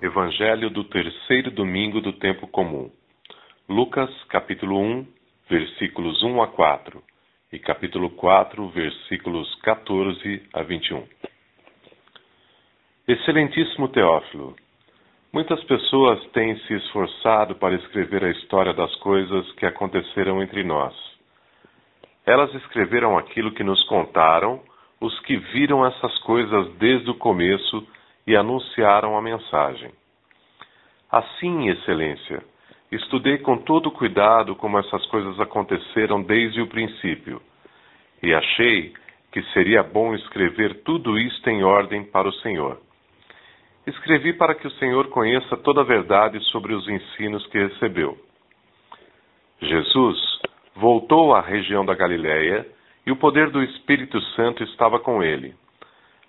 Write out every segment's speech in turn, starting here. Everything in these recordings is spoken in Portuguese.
Evangelho do terceiro domingo do tempo comum. Lucas, capítulo 1, versículos 1 a 4 e capítulo 4, versículos 14 a 21. Excelentíssimo Teófilo, muitas pessoas têm se esforçado para escrever a história das coisas que aconteceram entre nós. Elas escreveram aquilo que nos contaram os que viram essas coisas desde o começo e anunciaram a mensagem. Assim, Excelência, estudei com todo cuidado como essas coisas aconteceram desde o princípio, e achei que seria bom escrever tudo isto em ordem para o Senhor. Escrevi para que o Senhor conheça toda a verdade sobre os ensinos que recebeu. Jesus voltou à região da Galiléia e o poder do Espírito Santo estava com ele.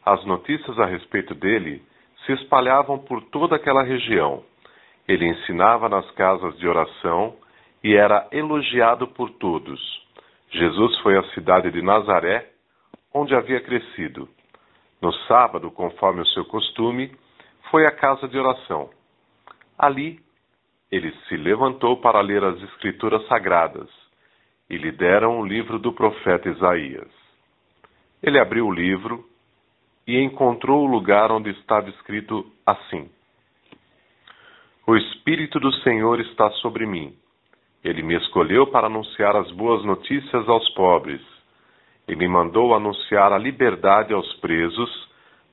As notícias a respeito dele se espalhavam por toda aquela região. Ele ensinava nas casas de oração e era elogiado por todos. Jesus foi à cidade de Nazaré, onde havia crescido. No sábado, conforme o seu costume, foi à casa de oração. Ali, ele se levantou para ler as Escrituras Sagradas e lhe deram o livro do profeta Isaías. Ele abriu o livro e encontrou o lugar onde estava escrito assim: O Espírito do Senhor está sobre mim. Ele me escolheu para anunciar as boas notícias aos pobres. Ele me mandou anunciar a liberdade aos presos,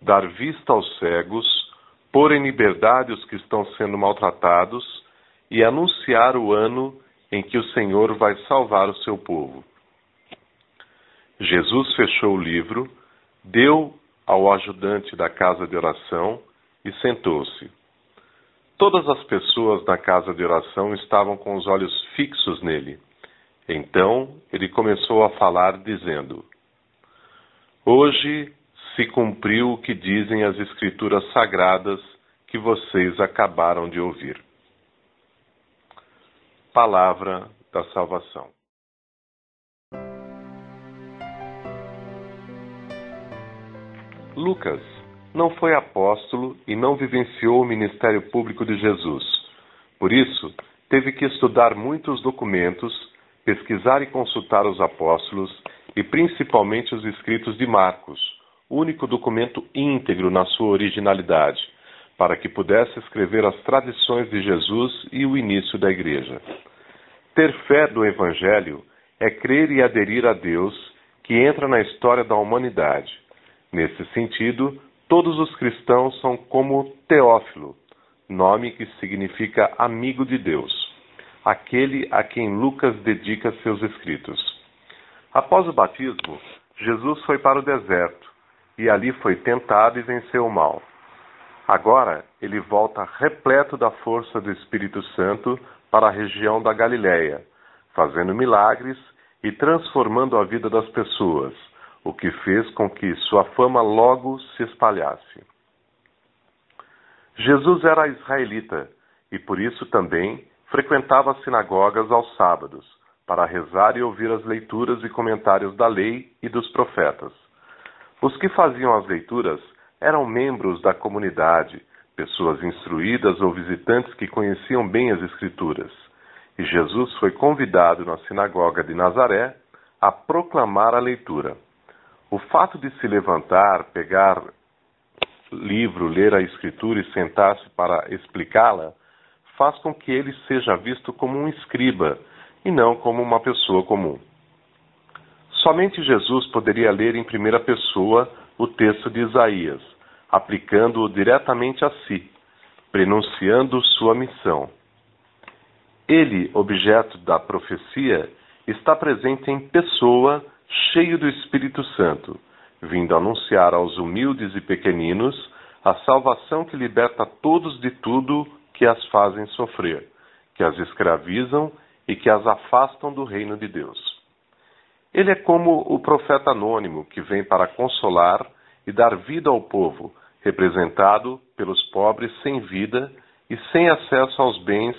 dar vista aos cegos, pôr em liberdade os que estão sendo maltratados e anunciar o ano em que o Senhor vai salvar o seu povo. Jesus fechou o livro, deu ao ajudante da casa de oração e sentou-se. Todas as pessoas na casa de oração estavam com os olhos fixos nele. Então ele começou a falar, dizendo: Hoje se cumpriu o que dizem as Escrituras Sagradas que vocês acabaram de ouvir. Palavra da salvação. Lucas não foi apóstolo e não vivenciou o ministério público de Jesus. Por isso, teve que estudar muitos documentos, pesquisar e consultar os apóstolos e principalmente os escritos de Marcos, único documento íntegro na sua originalidade, para que pudesse escrever as tradições de Jesus e o início da Igreja. Ter fé do Evangelho é crer e aderir a Deus, que entra na história da humanidade. Nesse sentido, todos os cristãos são como Teófilo, nome que significa amigo de Deus, aquele a quem Lucas dedica seus escritos. Após o batismo, Jesus foi para o deserto, e ali foi tentado e venceu o mal. Agora, ele volta repleto da força do Espírito Santo para a região da Galiléia, fazendo milagres e transformando a vida das pessoas, o que fez com que sua fama logo se espalhasse. Jesus era israelita e por isso também frequentava as sinagogas aos sábados, para rezar e ouvir as leituras e comentários da lei e dos profetas. Os que faziam as leituras eram membros da comunidade, pessoas instruídas ou visitantes que conheciam bem as Escrituras. E Jesus foi convidado na sinagoga de Nazaré a proclamar a leitura. O fato de se levantar, pegar livro, ler a Escritura e sentar-se para explicá-la, faz com que ele seja visto como um escriba e não como uma pessoa comum. Somente Jesus poderia ler em primeira pessoa o texto de Isaías, aplicando-o diretamente a si, prenunciando sua missão. Ele, objeto da profecia, está presente em pessoa, cheio do Espírito Santo, vindo anunciar aos humildes e pequeninos a salvação que liberta todos de tudo que as fazem sofrer, que as escravizam e que as afastam do reino de Deus. Ele é como o profeta anônimo que vem para consolar e dar vida ao povo, representado pelos pobres sem vida e sem acesso aos bens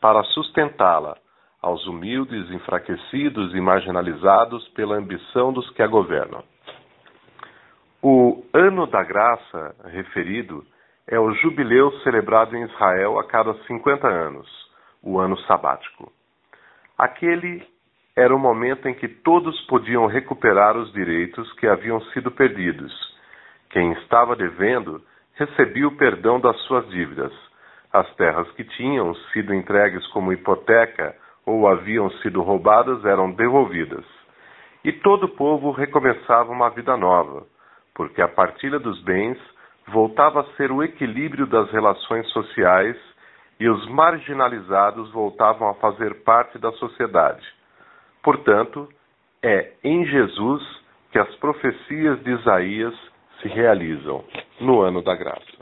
para sustentá-la, aos humildes, enfraquecidos e marginalizados pela ambição dos que a governam. O ano da graça referido é o jubileu celebrado em Israel a cada 50 anos, o ano sabático. Aquele era o momento em que todos podiam recuperar os direitos que haviam sido perdidos. Quem estava devendo recebia o perdão das suas dívidas. As terras que tinham sido entregues como hipoteca ou haviam sido roubadas eram devolvidas. E todo o povo recomeçava uma vida nova, porque a partilha dos bens voltava a ser o equilíbrio das relações sociais e os marginalizados voltavam a fazer parte da sociedade. Portanto, é em Jesus que as profecias de Isaías se realizam no ano da graça.